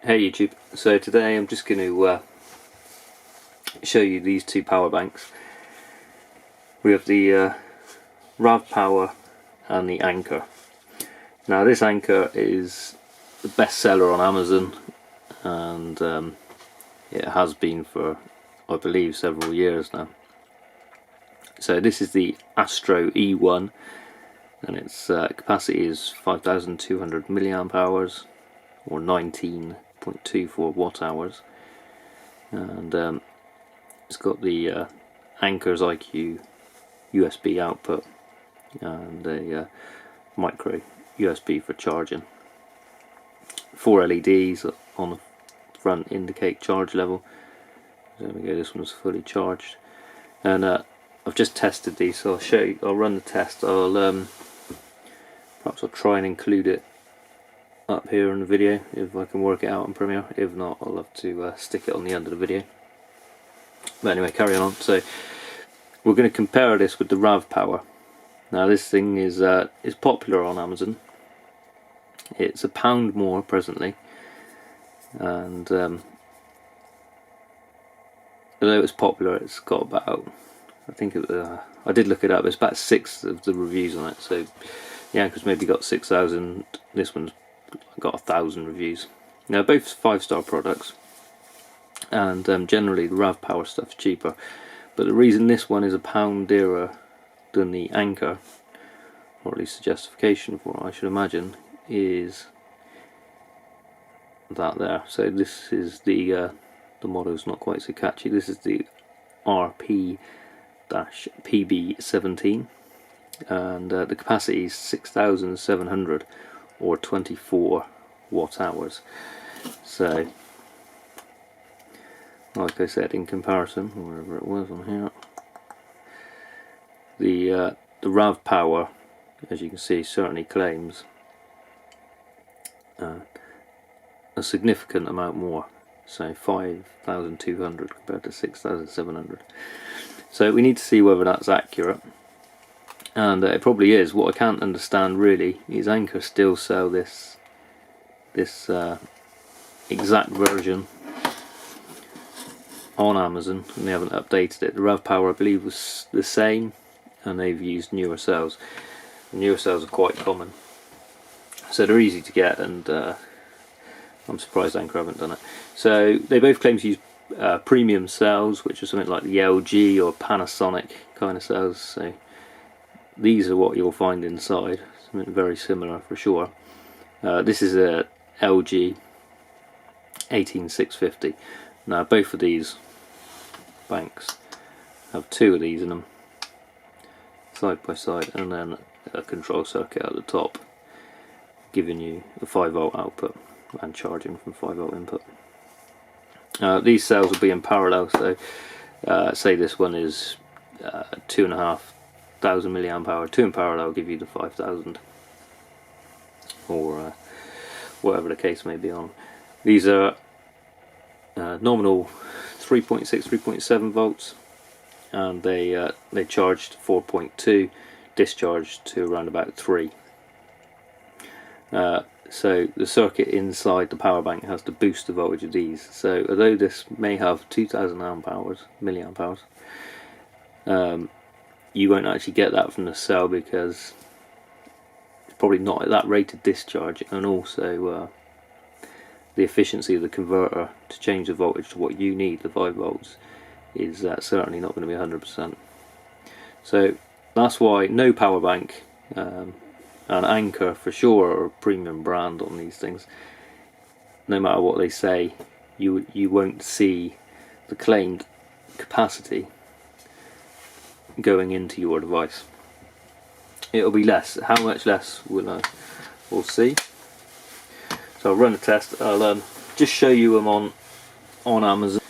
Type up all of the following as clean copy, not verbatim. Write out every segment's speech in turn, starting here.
Hey YouTube, so today I'm just going to show you these two power banks. We have the RavPower and the Anker. Now this Anker is the best seller on Amazon, and it has been for, I believe, several years now. So this is the Astro E1, and its capacity is 5,200 milliamp hours or 19.24 watt hours, and it's got the Anker's IQ USB output and a micro USB for charging. 4 LEDs on the front indicate charge level. There we go, this one's fully charged, and I've just tested these, so I'll show you. I'll run the test. Perhaps I'll try and include it up here in the video if I can work it out in Premiere. If not, I'll have to stick it on the end of the video. But anyway, carry on. So we're going to compare this with the RavPower. Now this thing is popular on Amazon. It's £1 more presently, and although it's popular, it's got about, I think I did look it up, it's about 6 of the reviews on it. So the Anker's maybe got 6,000, this one's got 1,000 reviews. Now both 5-star products, and generally the RavPower stuff's cheaper, but the reason this one is £1 dearer than the Anker, or at least the justification for it, I should imagine, is that there. So this is the motto's not quite so catchy. This is the RP-PB17, and the capacity is 6,700 or 24 watt hours. So like I said, in comparison, wherever it was on here, the RavPower, as you can see, certainly claims a significant amount more. So 5,200 compared to 6,700. So we need to see whether that's accurate, and it probably is. What I can't understand really is Anker still sell this exact version on Amazon, and they haven't updated it. The RavPower, I believe, was the same, and they've used newer cells. The newer cells are quite common, so they're easy to get, and I'm surprised Anker haven't done it. So they both claim to use premium cells, which are something like the LG or Panasonic kind of cells. So these are what you'll find inside, something very similar for sure. This is a LG 18650. Now both of these banks have 2 of these in them, side by side, and then a control circuit at the top, giving you a 5-volt output and charging from 5-volt input. These cells will be in parallel, so say this one is 2,500 milliamp hour, 2 in parallel will give you the 5,000, or whatever the case may be on. These are nominal 3.6, 3.7 volts, and they charged 4.2, discharged to around about 3. So the circuit inside the power bank has to boost the voltage of these. So although this may have 2,000 milliamp hours, you won't actually get that from the cell, because it's probably not at that rate of discharge, and also the efficiency of the converter to change the voltage to what you need, the 5 volts, is certainly not going to be 100%. So that's why no power bank, and Anker for sure are a premium brand on these things. No matter what they say, you won't see the claimed capacity going into your device. It'll be less. How much less we'll see. So I'll run a test. I'll just show you them on Amazon.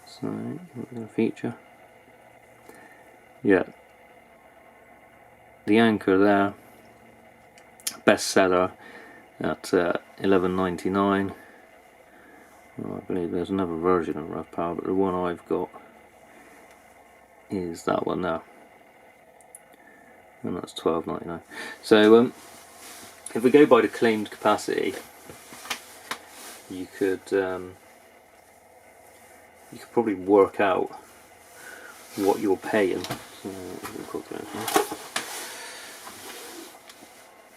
So we're going to feature. Yeah. The Anker there, bestseller at $11.99. Well, I believe there's another version of RavPower, but the one I've got is that one there, and that's $12.99. So if we go by the claimed capacity, you could probably work out what you're paying.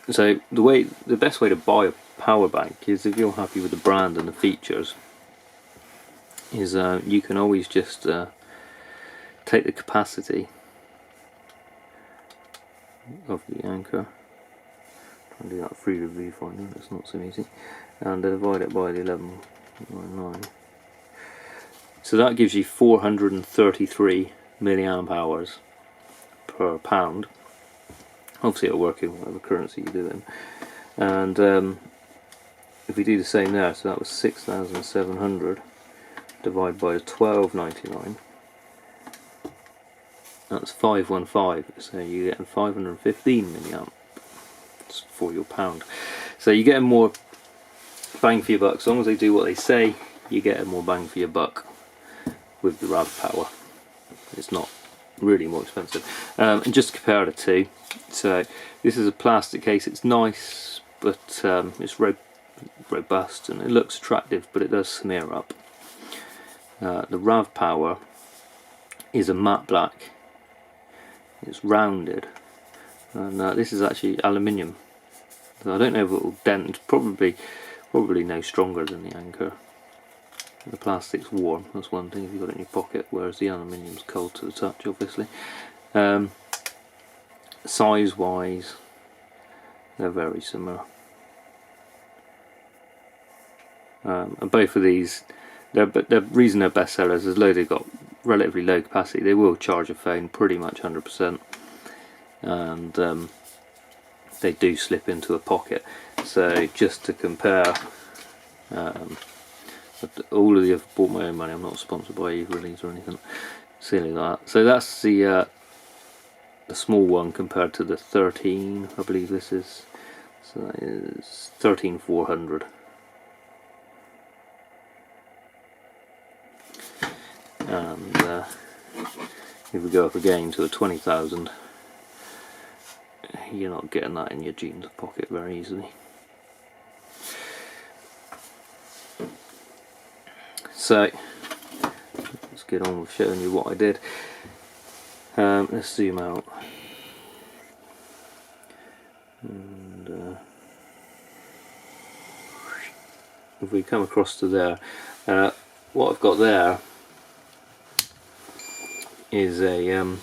So the best way to buy a power bank is, if you're happy with the brand and the features, is you can always just take the capacity of the Anker, try and do that through the viewfinder, that's not so easy, and divide it by the 1199. So that gives you 433 milliamp hours per pound. Obviously it'll work in whatever currency you do it in. And if we do the same there, so that was 6,700 divided by the 12.99, that's 515, so you get 515 milliamp for your pound. So you get more bang for your buck. As long as they do what they say, you get more bang for your buck with the RavPower. It's not really more expensive. And just to compare the two, so this is a plastic case. It's nice, but it's robust and it looks attractive, but it does smear up. The RavPower is a matte black. It's rounded, and this is actually aluminium. So I don't know if it will dent. Probably no stronger than the Anker. The plastic's warm, that's one thing if you've got it in your pocket, whereas the aluminium's cold to the touch, obviously. Size wise, they're very similar. And both of these, the reason they're best sellers is they've got relatively low capacity. They will charge a phone pretty much 100%, and they do slip into a pocket. So just to compare, all of the I've bought my own money. I'm not sponsored by either of these or anything silly like that. So that's the small one compared to the 13, I believe this is. So that is 13,400. And if we go up again to a 20,000, you're not getting that in your jeans pocket very easily. So let's get on with showing you what I did. Let's zoom out, and if we come across to there, what I've got there is a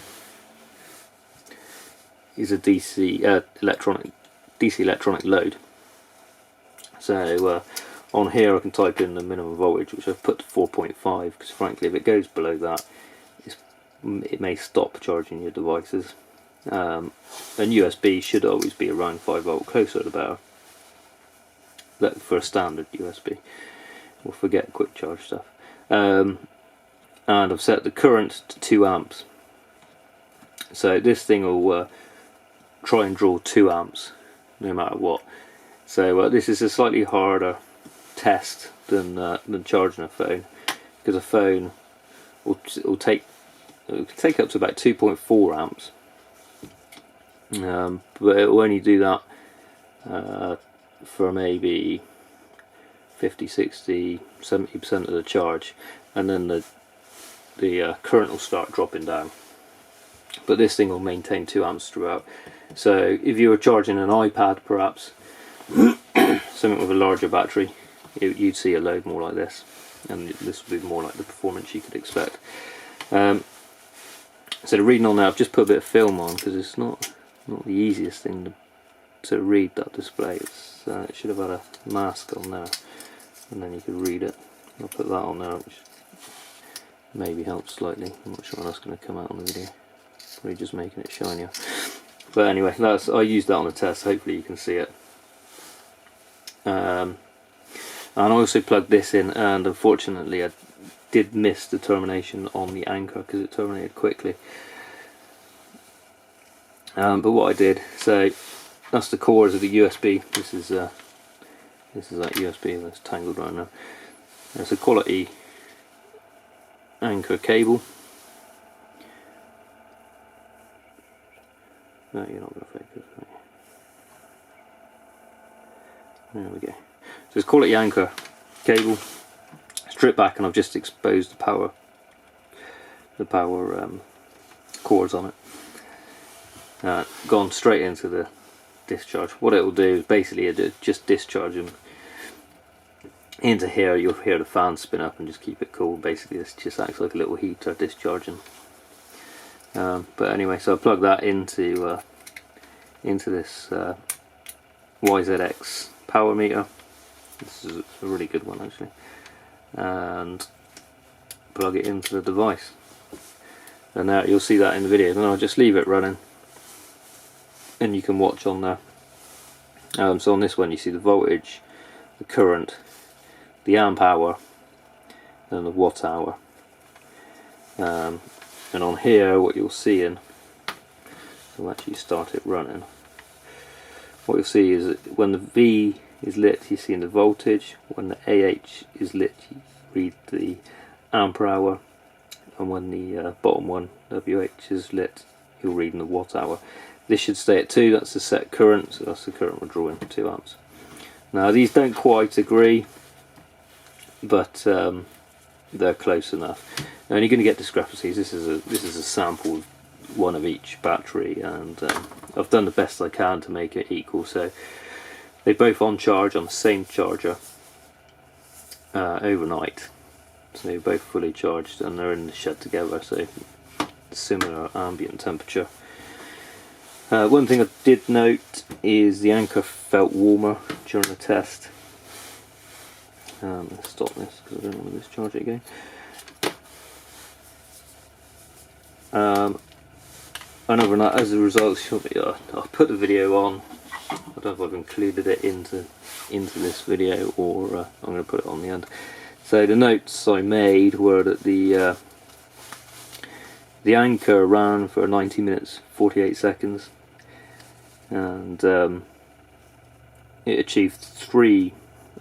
DC electronic load. So on here I can type in the minimum voltage, which I've put to 4.5, because frankly if it goes below that, it may stop charging your devices. And USB should always be around 5 volt, closer the better. That for a standard USB. We'll forget quick charge stuff. And I've set the current to 2 amps. So this thing will try and draw 2 amps no matter what. So this is a slightly harder test than charging a phone, because a phone will take up to about 2.4 amps, but it will only do that for maybe 50, 60, 70% of the charge, and then the current will start dropping down. But this thing will maintain 2 amps throughout. So if you were charging an iPad, perhaps something with a larger battery, you'd see a load more like this, and this would be more like the performance you could expect. So the reading on there, I've just put a bit of film on because it's not the easiest thing to read that display. It should have had a mask on there, and then you could read it. I'll put that on there, which maybe helps slightly. I'm not sure how that's going to come out on the video. Probably just making it shinier. But anyway, I used that on a test. Hopefully you can see it. And I also plugged this in, and unfortunately I did miss the termination on the Anker because it terminated quickly. But what I did, so that's the cores of the USB. This is that USB that's tangled right now. It's a quality Anker cable. No, you're not going to focus. Right? There we go. So it's quality Anker cable, stripped back, and I've just exposed the power cords on it. Gone straight into the discharge. What it will do is basically just discharge them into here. You'll hear the fan spin up and just keep it cool. Basically this just acts like a little heater discharging. But anyway, so I plug that into this YZX power meter. This is a really good one actually, and plug it into the device. And now you'll see that in the video, and I'll just leave it running and you can watch on there. So on this one you see the voltage, the current, the amp hour and the watt hour. And on here what you'll see so I'll actually start it running. What you'll see is that when the V is lit, you see in the voltage. When the AH is lit, you read the amp hour, and when the bottom one, WH, is lit, you'll read in the watt hour. This should stay at 2. That's the set current, so that's the current we're drawing, 2 amps. Now these don't quite agree, but they're close enough. Now you're going to get discrepancies. This is a sample of one of each battery, and I've done the best I can to make it equal. So they both on charge on the same charger overnight, so they're both fully charged and they're in the shed together, so similar ambient temperature. One thing I did note is the Anker felt warmer during the test. Let's stop this because I don't want to discharge it again. And overnight, as a result, I'll put the video on. I don't know if I've included it into this video, or I'm going to put it on the end. So the notes I made were that the Anker ran for 90 minutes 48 seconds, and it achieved 3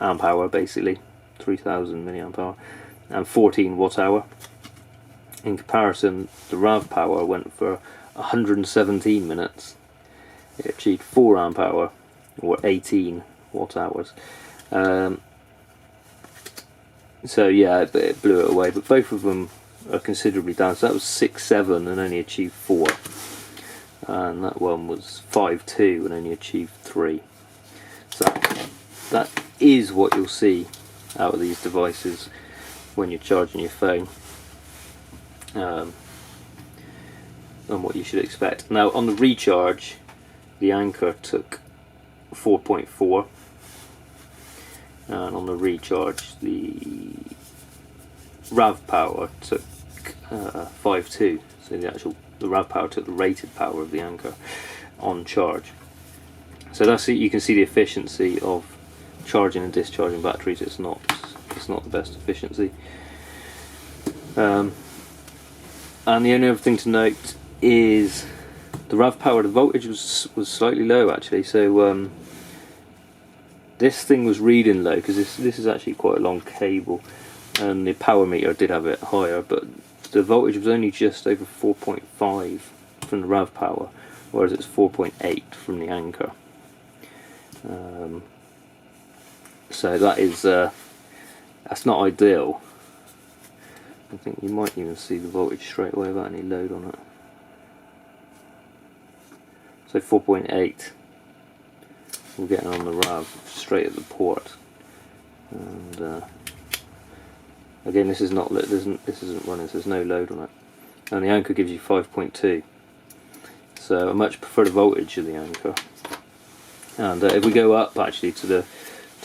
amp hour, basically 3000 milliamp hour, and 14 watt hour. In comparison, the RavPower went for 117 minutes. It achieved 4 amp hour, or 18 watt hours. So yeah, it blew it away. But both of them are considerably down. So that was 6.7 and only achieved 4, and that one was 5.2 and only achieved 3. So that is what you'll see out of these devices when you're charging your phone. And what you should expect. Now on the recharge, the Anker took 4.4, and on the recharge the RavPower took 5.2. So the RavPower took the rated power of the Anker on charge. So that's it. You can see the efficiency of charging and discharging batteries. It's not the best efficiency. And the only other thing to note is the RavPower, the voltage was slightly low actually. So this thing was reading low because this is actually quite a long cable, and the power meter did have it higher, but the voltage was only just over 4.5 from the RavPower, whereas it's 4.8 from the Anker. So that's not ideal. I think you might even see the voltage straight away without any load on it. So 4.8 we're getting on the Rav straight at the port, and again this is not lit. This isn't running, so there's no load on it. And the Anker gives you 5.2, so I much prefer the voltage of the Anker. And if we go up actually to the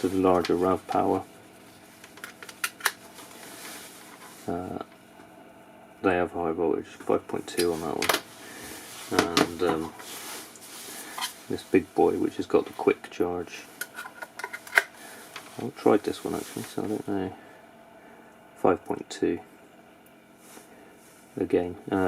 larger RavPower, they have high voltage, 5.2 on that one, and this big boy which has got the quick charge. I've tried this one actually, so I don't know. 5.2 again. Yeah,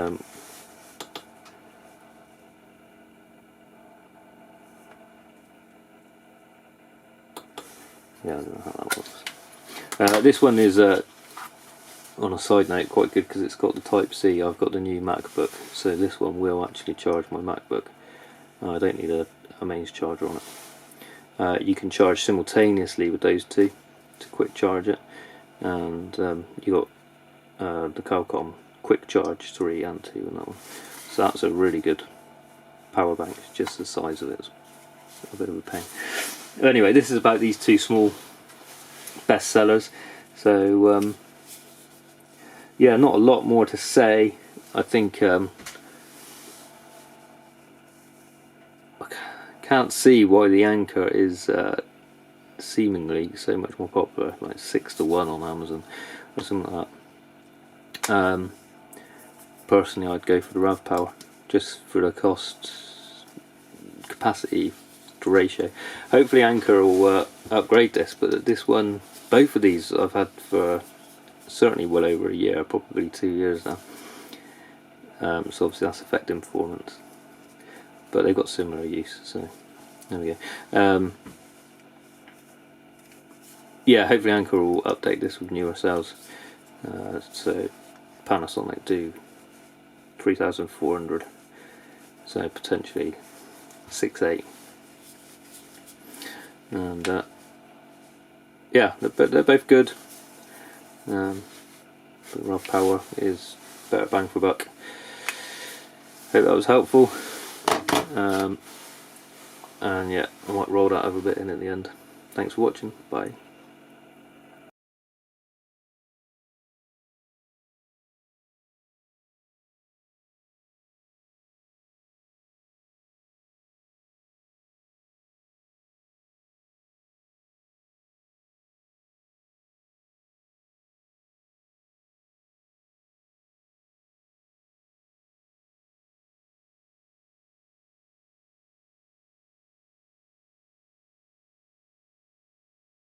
I don't know how that works. This one is on a side note quite good because it's got the Type C. I've got the new MacBook, so this one will actually charge my MacBook. I don't need a mains charger on it. You can charge simultaneously with those two to quick charge it, and you got the Qualcomm quick charge 3 and 2 in that one. So that's a really good power bank. It's just the size of it. It's a bit of a pain. Anyway, this is about these two small best sellers. So yeah, not a lot more to say. I think I can't see why the Anker is seemingly so much more popular, like 6 to 1 on Amazon or something like that. Personally, I'd go for the RavPower just for the cost capacity ratio. Hopefully Anker will upgrade this, but this one, both of these I've had for certainly well over a year, probably 2 years now. So obviously that's affecting performance, but they've got similar use, so there we go. Yeah, hopefully Anker will update this with newer cells. So Panasonic do 3400, so potentially 6.8, and yeah, they're both good. But RavPower is better bang for buck. Hope that was helpful. And yeah, I might roll that over a bit in at the end. Thanks for watching. Bye.